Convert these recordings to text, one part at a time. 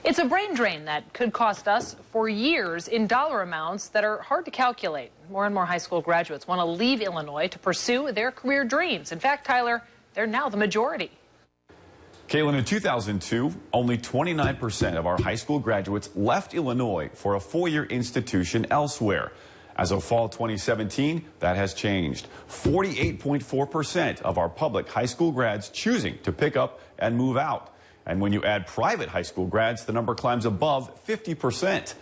It's a brain drain that could cost us for years in dollar amounts that are hard to calculate. More and more high school graduates want to leave Illinois to pursue their career dreams. In fact, Tyler, they're now the majority. Caitlin, in 2002, only 29% of our high school graduates left Illinois for a four-year institution elsewhere. As of fall 2017, that has changed. 48.4% of our public high school grads choosing to pick up and move out. And when you add private high school grads, the number climbs above 50%.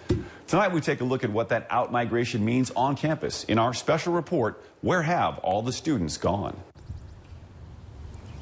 Tonight, we take a look at what that out-migration means on campus. In our special report, Where Have All the Students Gone?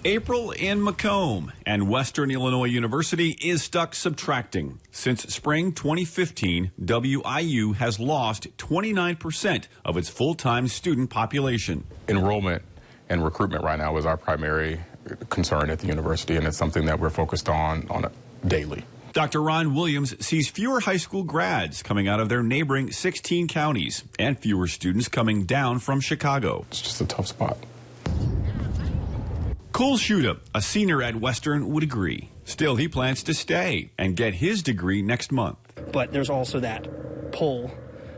April in Macomb, and Western Illinois University is stuck subtracting. Since spring 2015, WIU has lost 29% of its full-time student population. Enrollment and recruitment right now is our primary concern at the university, and it's something that we're focused on daily. Dr. Ron Williams sees fewer high school grads coming out of their neighboring 16 counties and fewer students coming down from Chicago. It's just a tough spot. Cole Schuda, a senior at Western, would agree. Still, he plans to stay and get his degree next month. But there's also that pull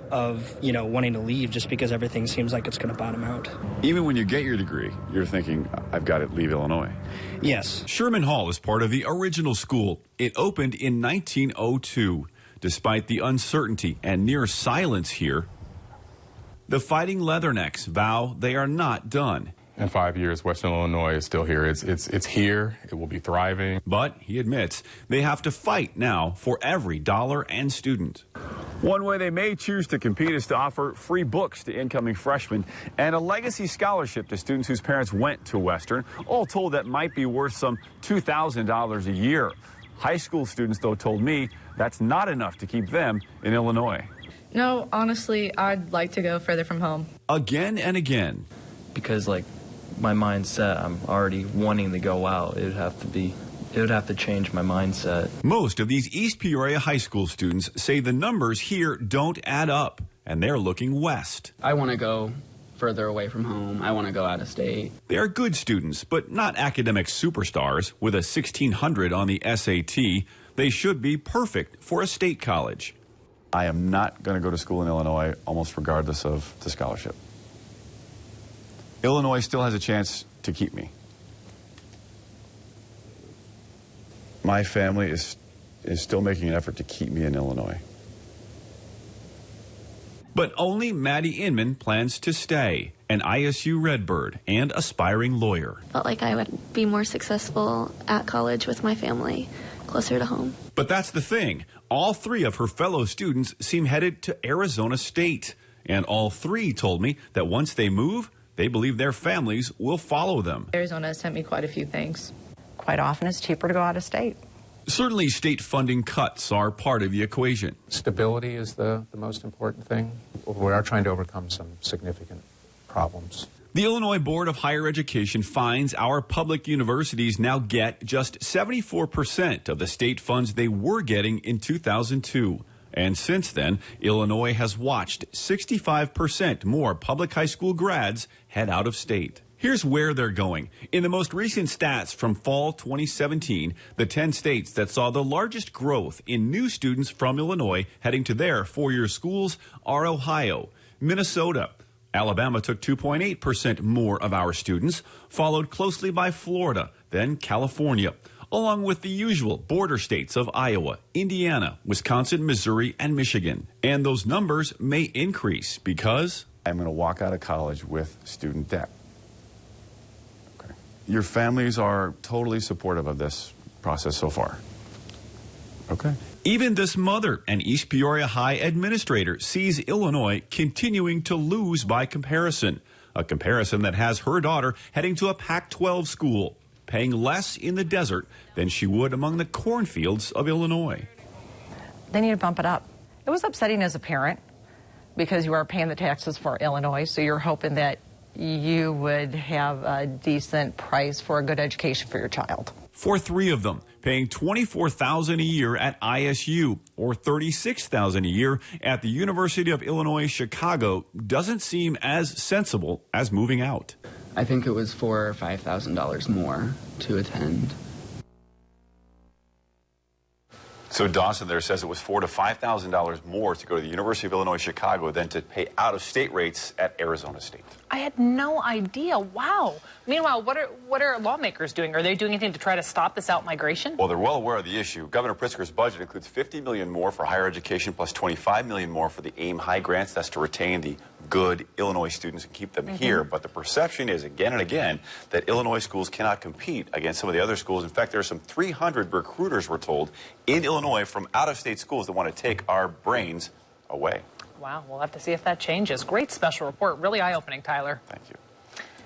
of, wanting to leave just because everything seems like it's going to bottom out. Even when you get your degree, you're thinking, I've got to leave Illinois. Yes. Sherman Hall is part of the original school. It opened in 1902. Despite the uncertainty and near silence here, the Fighting Leathernecks vow they are not done. In 5 years, Western Illinois is still here. It's here. It will be thriving. But he admits they have to fight now for every dollar and student. One way they may choose to compete is to offer free books to incoming freshmen and a legacy scholarship to students whose parents went to Western. All told, that might be worth some $2,000 a year. High school students, though, told me that's not enough to keep them in Illinois. No, honestly, I'd like to go further from home. Again and again. Because, my mindset, I'm already wanting to go out. It would have to change my mindset. Most of these East Peoria high school students say the numbers here don't add up, and they're looking west. I want to go further away from home. I want to go out of state. They are good students, but not academic superstars. With a 1600 on the SAT, they should be perfect for a state college. I am not going to go to school in Illinois, almost regardless of the scholarship. Illinois still has a chance to keep me. My family is still making an effort to keep me in Illinois. But only Maddie Inman plans to stay, an ISU Redbird and aspiring lawyer. Felt like I would be more successful at college with my family, closer to home. But that's the thing. All three of her fellow students seem headed to Arizona State. And all three told me that once they move, they believe their families will follow them. Arizona has sent me quite a few things. Quite often it's cheaper to go out of state. Certainly state funding cuts are part of the equation. Stability is the most important thing. We are trying to overcome some significant problems. The Illinois Board of Higher Education finds our public universities now get just 74% of the state funds they were getting in 2002. And since then, Illinois has watched 65% more public high school grads head out of state. Here's where they're going. In the most recent stats from fall 2017, the 10 states that saw the largest growth in new students from Illinois heading to their four-year schools are Ohio, Minnesota. Alabama took 2.8% more of our students, followed closely by Florida, then California, along with the usual border states of Iowa, Indiana, Wisconsin, Missouri, and Michigan. And those numbers may increase because I'm going to walk out of college with student debt. Okay. Your families are totally supportive of this process so far. Okay. Even this mother, an East Peoria High administrator, sees Illinois continuing to lose by comparison, a comparison that has her daughter heading to a Pac-12 school, paying less in the desert than she would among the cornfields of Illinois. They need to bump it up. It was upsetting as a parent because you are paying the taxes for Illinois, so you're hoping that you would have a decent price for a good education for your child. For three of them, paying $24,000 a year at ISU or $36,000 a year at the University of Illinois Chicago doesn't seem as sensible as moving out. I think it was $4,000 or $5,000 more to attend. So Dawson there says it was $4,000 to $5,000 more to go to the University of Illinois Chicago than to pay out-of-state rates at Arizona State. I had no idea. Wow. Meanwhile, what are lawmakers doing? Are they doing anything to try to stop this out-migration? Well, they're well aware of the issue. Governor Pritzker's budget includes $50 million more for higher education plus $25 million more for the AIM High grants. That's to retain the good Illinois students and keep them here. But the perception is, again and again, that Illinois schools cannot compete against some of the other schools. In fact, there are some 300 recruiters, we're told, in Illinois from out-of-state schools that want to take our brains away. Wow, we'll have to see if that changes. Great special report. Really eye-opening, Tyler. Thank you.